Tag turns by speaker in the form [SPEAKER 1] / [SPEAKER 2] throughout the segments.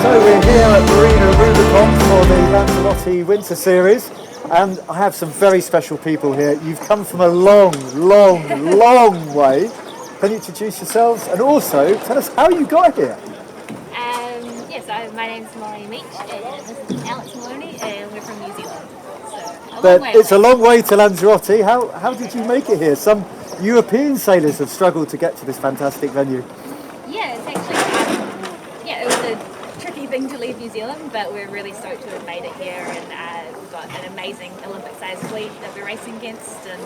[SPEAKER 1] So we're here at Marina Rubicon for the Lanzarote Winter Series, and I have some very special people here. You've come from a long way. Can you introduce yourselves and also tell us how you got here?
[SPEAKER 2] So my name's Molly Meach and this is Alex Maloney and we're from New Zealand. So
[SPEAKER 1] It's a long way to Lanzarote. How did you make it here? Some European sailors have struggled to get to this fantastic venue.
[SPEAKER 2] Yeah, it's actually it was a tricky thing to leave New Zealand, but we're really stoked to have made it here, and we've got an amazing Olympic-sized fleet that we're racing against, and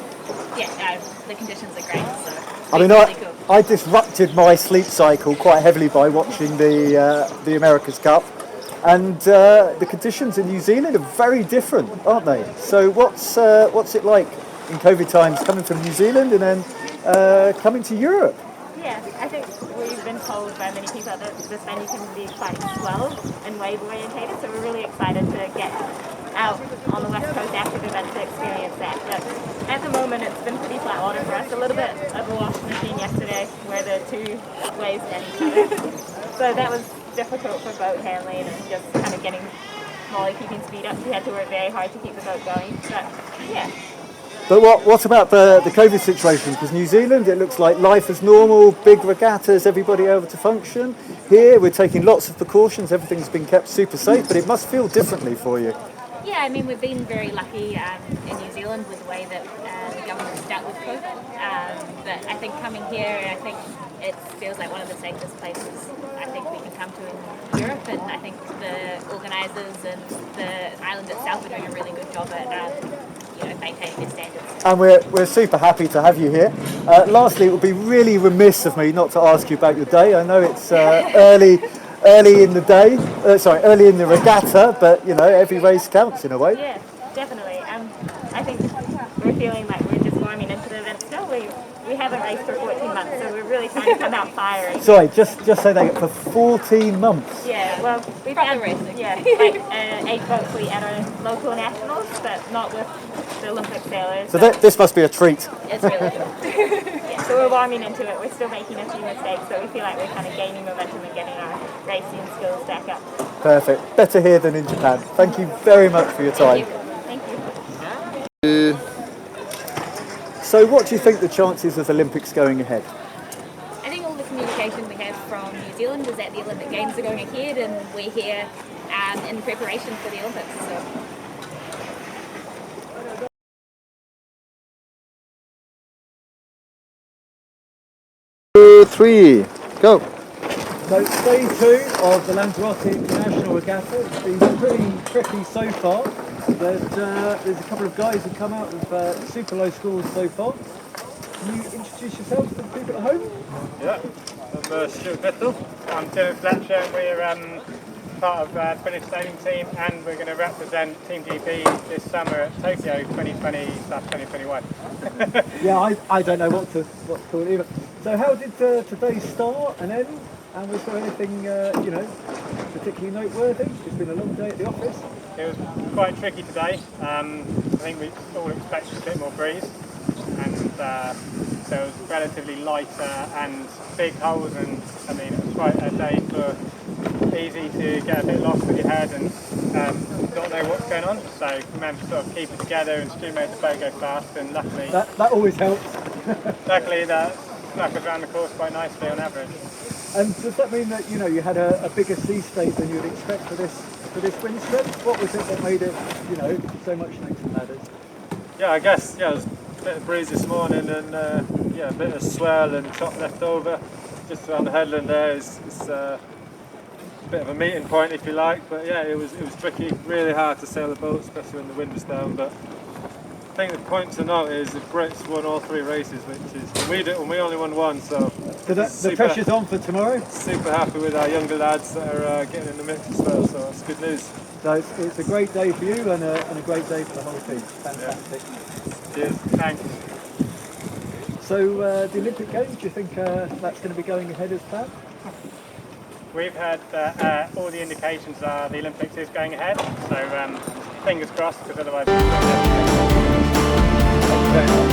[SPEAKER 2] the conditions are great. So really cool.
[SPEAKER 1] I disrupted my sleep cycle quite heavily by watching the America's Cup, and the conditions in New Zealand are very different, aren't they? So what's it like in COVID times coming from New Zealand and then coming to Europe?
[SPEAKER 3] Yeah, I think we've been told by many people that this venue can be quite swell and wave orientated, so we're really excited to get out on the west coast after the event to experience that. But at the moment it's been pretty flat water for us, a little bit of a wash machine yesterday where the two waves met each other. So that was difficult for boat handling and just kind of getting Molly keeping speed up. She had to work very hard to keep the boat going, but yeah.
[SPEAKER 1] But what about the COVID situation? Because New Zealand, it looks like life as normal, big regattas, everybody able to function. Here, we're taking lots of precautions, everything's been kept super safe, but it must feel differently for you.
[SPEAKER 2] Yeah, I mean, we've been very lucky in New Zealand with the way that the government's dealt with COVID. But I think coming here, I think it feels like one of the safest places I think we can come to in Europe, and I think the organisers and the island itself are doing a really good job at maintaining their standards.
[SPEAKER 1] And we're super happy to have you here. Lastly, it would be really remiss of me not to ask you about your day. I know it's early in the day, early in the regatta, but every race counts in a way.
[SPEAKER 3] Yeah, definitely. I think we're feeling like we're just warming into the event still. We haven't raced for 14 months, so we're really trying to come out firing.
[SPEAKER 1] Sorry, just say that for 14 months.
[SPEAKER 3] Yeah, well, we've had
[SPEAKER 2] racing.
[SPEAKER 3] Yeah, like 8 boat fleet at our local nationals, but not with the Olympic sailors.
[SPEAKER 1] So this must be a treat.
[SPEAKER 2] It's really good.
[SPEAKER 3] Yeah, so we're warming into it. We're still making a few mistakes, but we feel like we're kind of gaining momentum and getting our racing skills back up.
[SPEAKER 1] Perfect. Better here than in Japan. Thank you very much for your time.
[SPEAKER 3] Thank you.
[SPEAKER 1] So what do you think the chances of the Olympics going ahead?
[SPEAKER 2] I think all the communication we have from New Zealand is that the Olympic Games are going ahead, and we're here in preparation for the Olympics. So.
[SPEAKER 1] 2, 3, go. So day 2 of the Lanzarote International Regatta. It's been pretty tricky so far. There's a couple of guys who come out with super low scores so far. Can you introduce yourselves to the people at home?
[SPEAKER 4] Yeah, I'm Stuart Bithell. I'm Tim Fletcher, and we're part of British sailing team, and we're going to represent Team GB this summer at Tokyo 2020/2021.
[SPEAKER 1] Yeah, I don't know what to call it either. So how did today start and end? And was there anything particularly noteworthy? It's been a long day at the office.
[SPEAKER 4] It was quite tricky today. I think we all expected a bit more breeze, and so it was relatively lighter and big holes, and I mean it was quite a day for easy to get a bit lost with your head and not know what's going on. So remember to sort of keep it together and Stu made the boat go fast, and luckily
[SPEAKER 1] that always helps.
[SPEAKER 4] luckily that snuck us around the course quite nicely on average.
[SPEAKER 1] And does that mean that you had a bigger sea state than you'd expect for this wind strength? What was it that made it so much snakes and ladders?
[SPEAKER 4] Yeah, I guess there was a bit of breeze this morning, and a bit of swell and chop left over just around the headland there. It's a bit of a meeting point if you like, but yeah, it was tricky, really hard to sail the boat, especially when the wind was down. But I think the point to note is the Brits won all 3 races, which is we did, and we only won 1. So
[SPEAKER 1] the pressure's on for tomorrow.
[SPEAKER 4] Super happy with our younger lads that are getting in the mix as well. So it's good news.
[SPEAKER 1] So it's a great day for you and a great day for the whole team. Fantastic.
[SPEAKER 4] Yeah. Cheers. Thanks.
[SPEAKER 1] So the Olympic Games, do you think that's going to be going ahead as planned?
[SPEAKER 4] We've had all the indications are the Olympics is going ahead, so fingers crossed, because otherwise.
[SPEAKER 1] Okay.